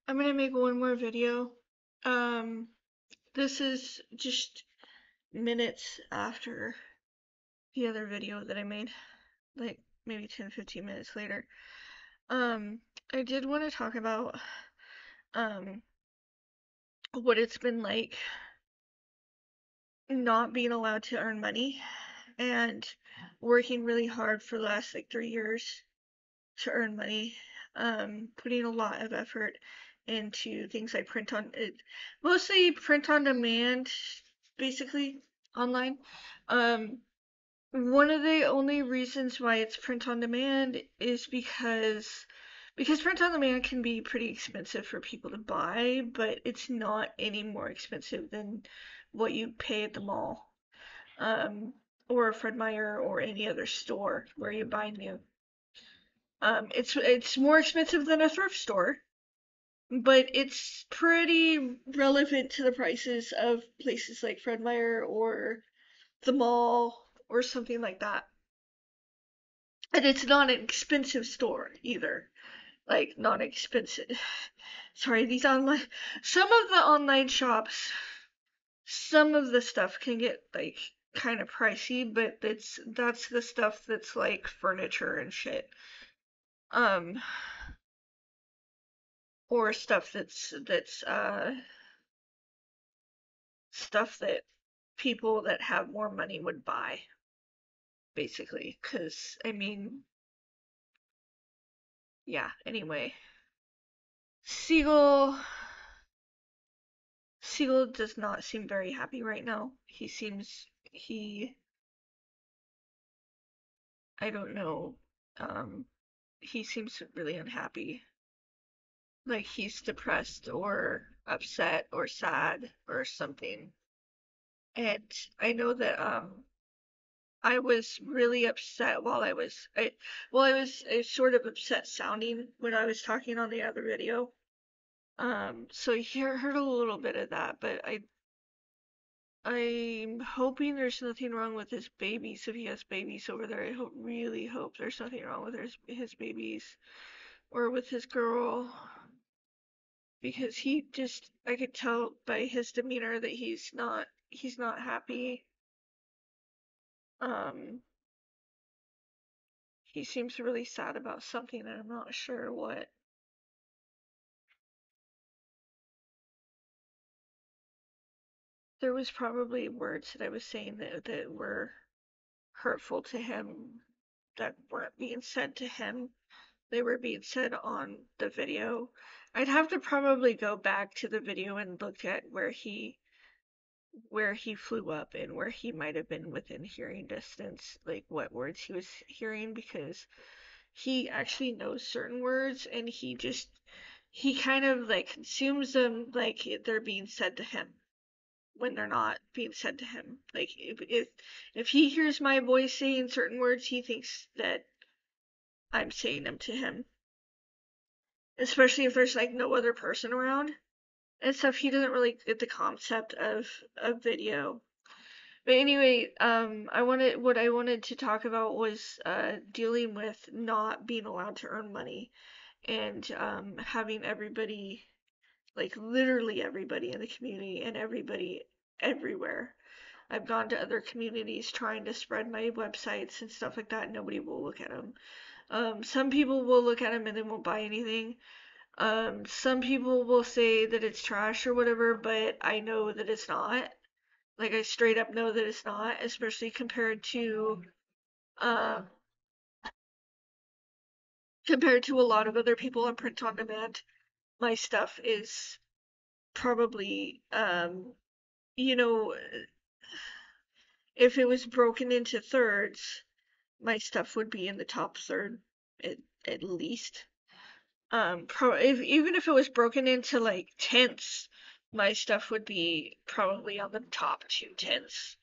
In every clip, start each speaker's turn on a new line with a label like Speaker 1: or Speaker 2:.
Speaker 1: I'm gonna make one more video. Um, this is just minutes after the other video that I made, like maybe 10, 15 minutes later. Um, I did want to talk about um what it's been like not being allowed to earn money and working really hard for the last like 3 years to earn money. Putting a lot of effort into things like print on it, mostly print on demand, basically online. Um, One of the only reasons why it's print on demand is because print on demand can be pretty expensive for people to buy, but it's not any more expensive than what you pay at the mall, um, or Fred Meyer or any other store where you buy new. It's more expensive than a thrift store, but it's pretty relevant to the prices of places like Fred Meyer or the mall or something like that. And it's not an expensive store either. Like not expensive. Sorry, these online some of the online shops, some of the stuff can get like kind of pricey, but that's the stuff that's like furniture and shit. Um or stuff that's stuff that people that have more money would buy, basically. Because, I mean, yeah, anyway. Siegel. Siegel does not seem very happy right now. I don't know, um, he seems really unhappy. Like he's depressed or upset or sad or something. And I know that, I was really upset I was sort of upset sounding when I was talking on the other video. So you heard a little bit of that, but I'm hoping there's nothing wrong with his babies. If he has babies over there, really hope there's nothing wrong with his babies or with his girl, because I could tell by his demeanor that he's not happy. Um, he seems really sad about something, and I'm not sure what. There was probably words that I was saying that were hurtful to him that weren't being said to him. They were being said on the video. I'd have to probably go back to the video and look at where he flew up and where he might have been within hearing distance, like what words he was hearing, because he actually knows certain words and he kind of like consumes them like they're being said to him when they're not being said to him. Like if he hears my voice saying certain words, he thinks that I'm saying them to him. Especially if there's like no other person around and stuff. He doesn't really get the concept of video. But anyway, what I wanted to talk about was dealing with not being allowed to earn money and having everybody, like literally everybody in the community and everybody everywhere. I've gone to other communities trying to spread my websites and stuff like that. Nobody will look at them. Some people will look at them and they won't buy anything. Some people will say that it's trash or whatever, but I know that it's not. Like I straight up know that it's not, especially um compared to a lot of other people on print on demand. My stuff is probably you know, if it was broken into thirds, my stuff would be in the top third at, at least. Even if it was broken into like tenths, my stuff would be probably on the top 2/10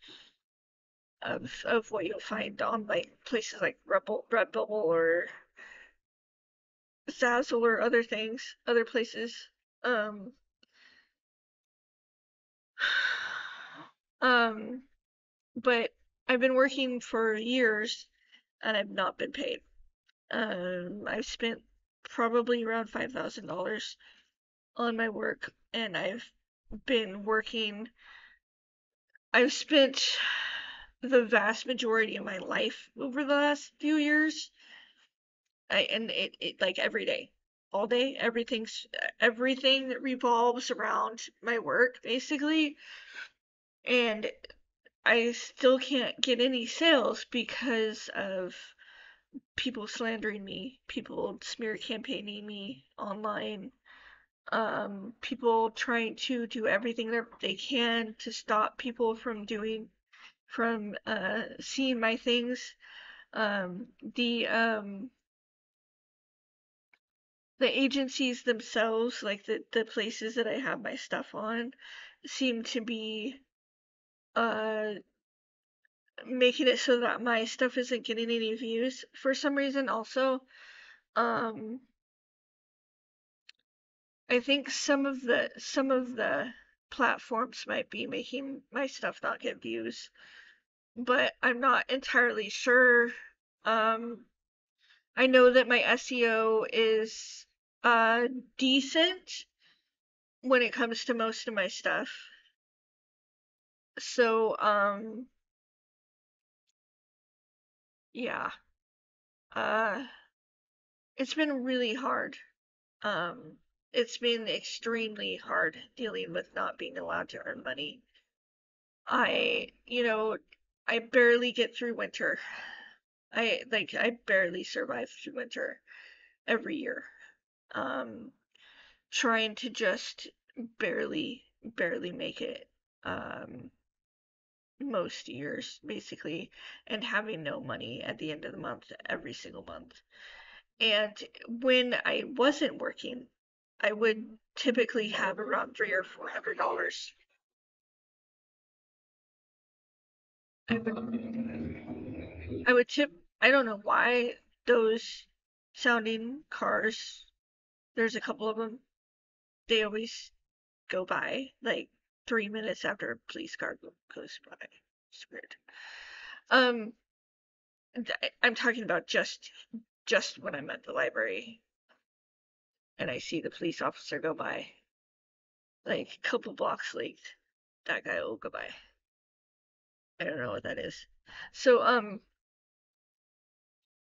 Speaker 1: of what you'll find on like places like Redbubble or Zazzle or other things, other places. Um, um, but I've been working for years and I've not been paid. I've spent probably around $5,000 on my work, and been working. I've spent the vast majority of my life over the last few years, and it like every day, all day, everything that revolves around my work basically, and I still can't get any sales because of people slandering me, people smear campaigning me online, people trying to do everything that they can to stop people from seeing my things. Um, the um, the agencies themselves, like the places that I have my stuff on, seem to be uh making it so that my stuff isn't getting any views for some reason also. Um, I think some of the platforms might be making my stuff not get views, but I'm not entirely sure. Um, I know that my SEO is uh decent when it comes to most of my stuff. So, yeah. Uh, it's been really hard. Um, it's been extremely hard dealing with not being allowed to earn money. I barely get through winter. I barely survive through winter every year. Um, Trying to just barely make it. Most years basically, and having no money at the end of the month every single month. And when I wasn't working, I would typically have around $300 or $400. I would tip. I don't know why those sounding cars. There's a couple of them. They always go by like 3 minutes after a police car goes by. It's weird. Um, I'm talking about just when I'm at the library and I see the police officer go by, like a couple blocks late, that guy will go by. I don't know what that is. So,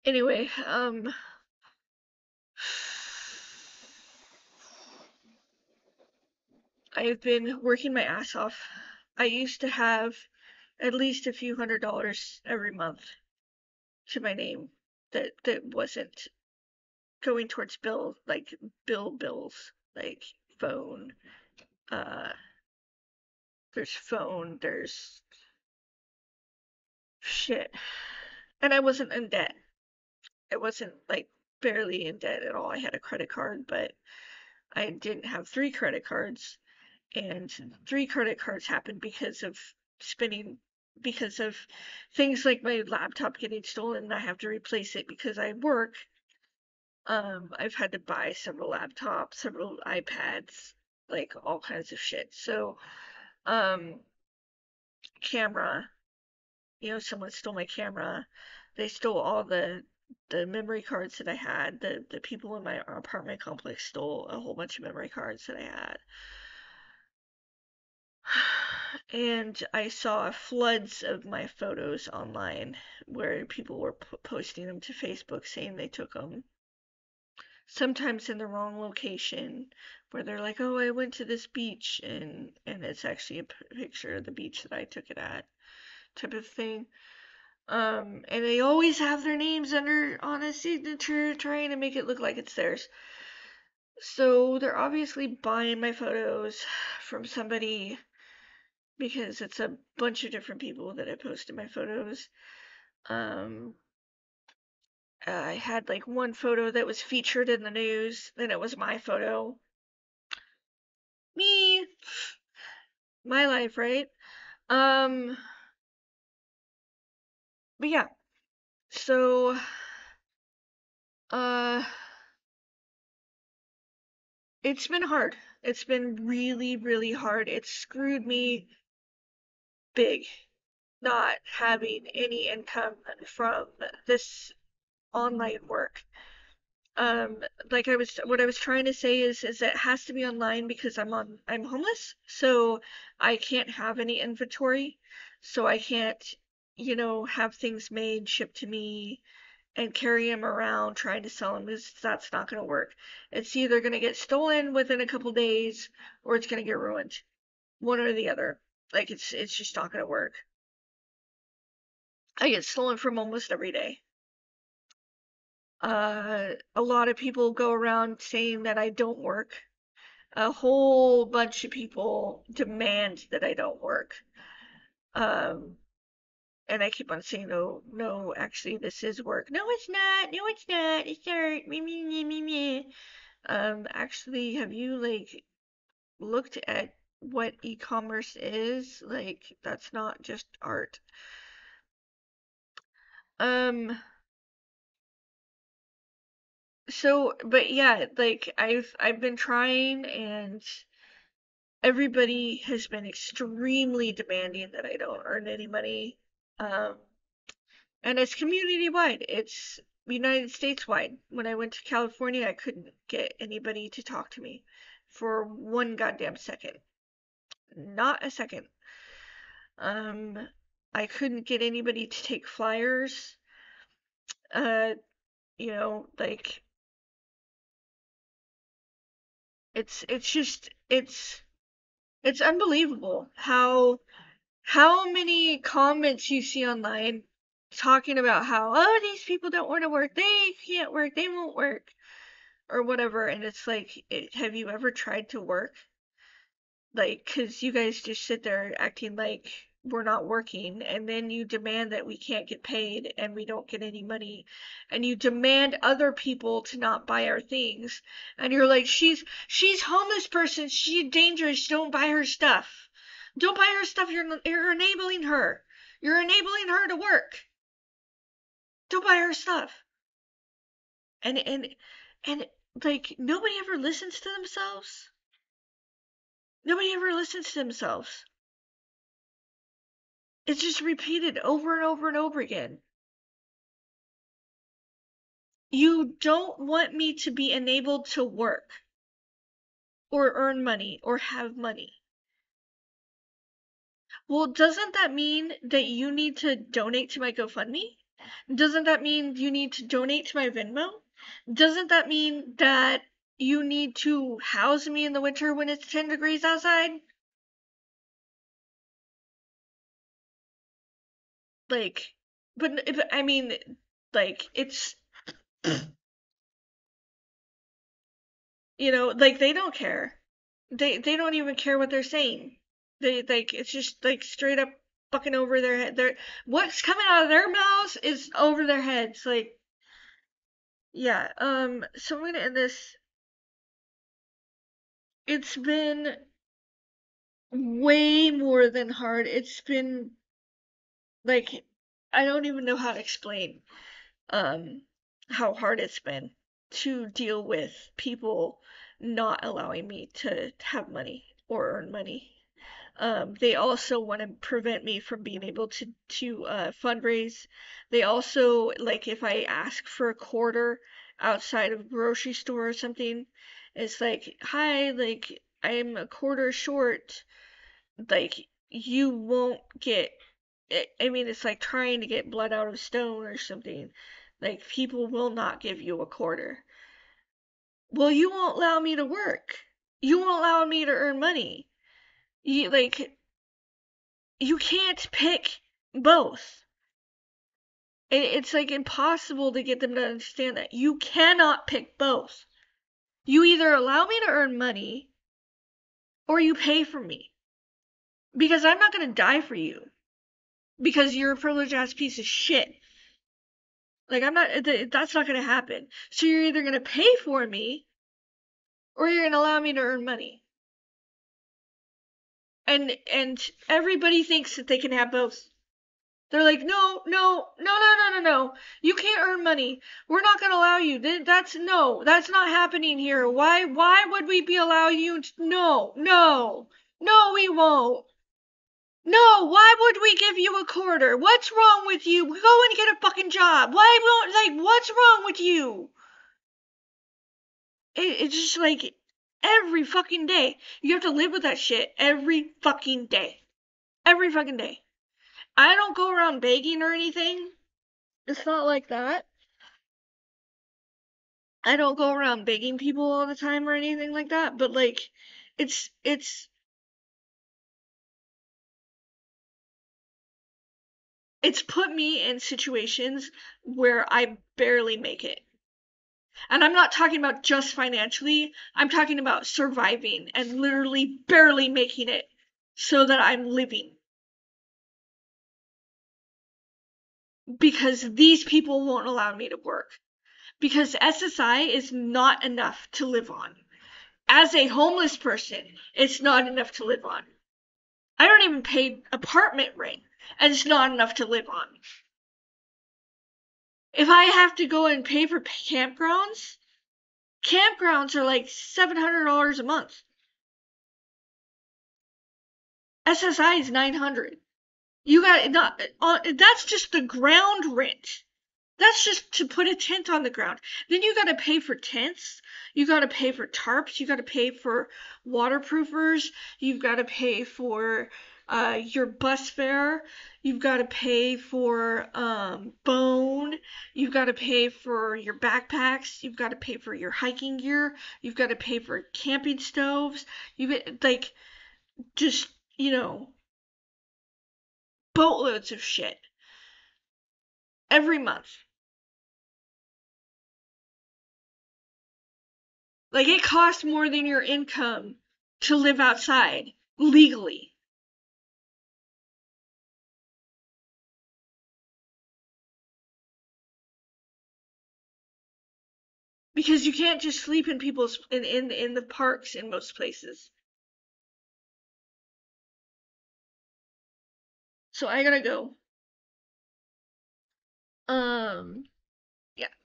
Speaker 1: anyway, I've been working my ass off. I used to have at least a few $100s every month to my name that wasn't going towards bills, like phone, uh, there's phone, there's shit. And I wasn't in debt. I wasn't like barely in debt at all. I had a credit card, but I didn't have three credit cards. And three credit cards happened because of things like my laptop getting stolen and I have to replace it because I work. I've had to buy several laptops, several iPads, like all kinds of shit. So, um, camera, someone stole my camera. They stole all the memory cards that I had. The people in my apartment complex stole a whole bunch of memory cards that I had. And I saw floods of my photos online where people were posting them to Facebook saying they took them. Sometimes in the wrong location, where they're like, "Oh, I went to this beach," and it's actually a picture of the beach that I took it at, type of thing. And they always have their names under on a signature, trying to make it look like it's theirs. So they're obviously buying my photos from somebody because it's a bunch of different people that I posted my photos. Um, I had like one photo that was featured in the news, then it was my photo. Me, my life, right? Um, but yeah, so, uh, it's been hard. It's been really hard. It's screwed me big not having any income from this online work. Um, like what I was trying to say is that it has to be online because I'm homeless, so I can't have any inventory, so I can't, have things made, shipped to me, and carry them around trying to sell them because that's not going to work. It's either going to get stolen within a couple days or it's going to get ruined. One or the other. Like it's just not going to work. I get stolen from almost every day. A lot of people go around saying that I don't work. A whole bunch of people demand that I don't work. Um, and I keep on saying, no, no, actually, this is work. No, it's not. No, it's not. It's art. Me, me, me, me, me. Actually, have you like looked at what e-commerce is? Like, that's not just art. Um, but yeah, like I've been trying and everybody has been extremely demanding that I don't earn any money. Um, and it's community wide. It's United States wide. When I went to California, I couldn't get anybody to talk to me for one goddamn second. Not a second. Um, I couldn't get anybody to take flyers. Uh, like it's just it's unbelievable how many comments you see online talking about how, oh, these people don't want to work, they can't work, they won't work, or whatever. And it's like, have you ever tried to work? Like, because you guys just sit there acting like we're not working, and then you demand that we can't get paid and we don't get any money, and you demand other people to not buy our things, and you're like, she's homeless person, she's dangerous, don't buy her stuff. Don't buy her stuff, you're enabling her. You're enabling her to work. Don't buy her stuff. And like nobody ever listens to themselves. Nobody ever listens to themselves. It's just repeated over and over and over again. You don't want me to be enabled to work or earn money or have money. Well, doesn't that mean that you need to donate to my GoFundMe? Doesn't that mean you need to donate to my Venmo? Doesn't that mean that you need to house me in the winter when it's 10 degrees outside? Like, but I mean, like, it's, like they don't care. They don't even care what they're saying. They like it's just like straight up fucking over their head. What's coming out of their mouths is over their heads. Like, yeah. So I'm gonna end this. It's been way more than hard. It's been like I don't even know how to explain um how hard it's been to deal with people not allowing me to have money or earn money. They also want to prevent me from being able to fundraise. They also like if I ask for a quarter outside of a grocery store or something, it's like, hi, like I'm a quarter short. Like you won't get. I mean, it's like trying to get blood out of stone or something. Like people will not give you a quarter. Well, you won't allow me to work. You won't allow me to earn money. You can't pick both. It's like impossible to get them to understand that. You cannot pick both. You either allow me to earn money or you pay for me. Because I'm not going to die for you. Because you're a privileged ass piece of shit. Like, that's not going to happen. So you're either going to pay for me or you're going to allow me to earn money. And everybody thinks that they can have both. They're like, no, no, no, no, no, no, no. You can't earn money. We're not going to allow you. That's not happening here. Why would we be allowing you to, no, no, no, we won't. No, why would we give you a quarter? What's wrong with you? Go and get a fucking job. Why won't, like, what's wrong with you? It's just like every fucking day. You have to live with that shit every fucking day. Every fucking day. I don't go around begging or anything. It's not like that. I don't go around begging people all the time or anything like that, but like it's it's put me in situations where I barely make it. And I'm not talking about just financially, I'm talking about surviving and literally barely making it so that I'm living. Because these people won't allow me to work. Because SSI is not enough to live on. As a homeless person, it's not enough to live on. I don't even pay apartment rent, and it's not enough to live on. If I have to go and pay for campgrounds are like $700 a month. SSI is 900. You got not that's just the ground rent. That's just to put a tent on the ground. Then you got to pay for tents. You got to pay for tarps. You got to pay for waterproofers. You've got to pay for your bus fare. You've got to pay for bone. You've got to pay for your backpacks. You've got to pay for your hiking gear. You've got to pay for camping stoves. You get like just boatloads of shit every month. Like it costs more than your income to live outside legally. Because you can't just sleep in people's in the parks in most places. So I gotta go.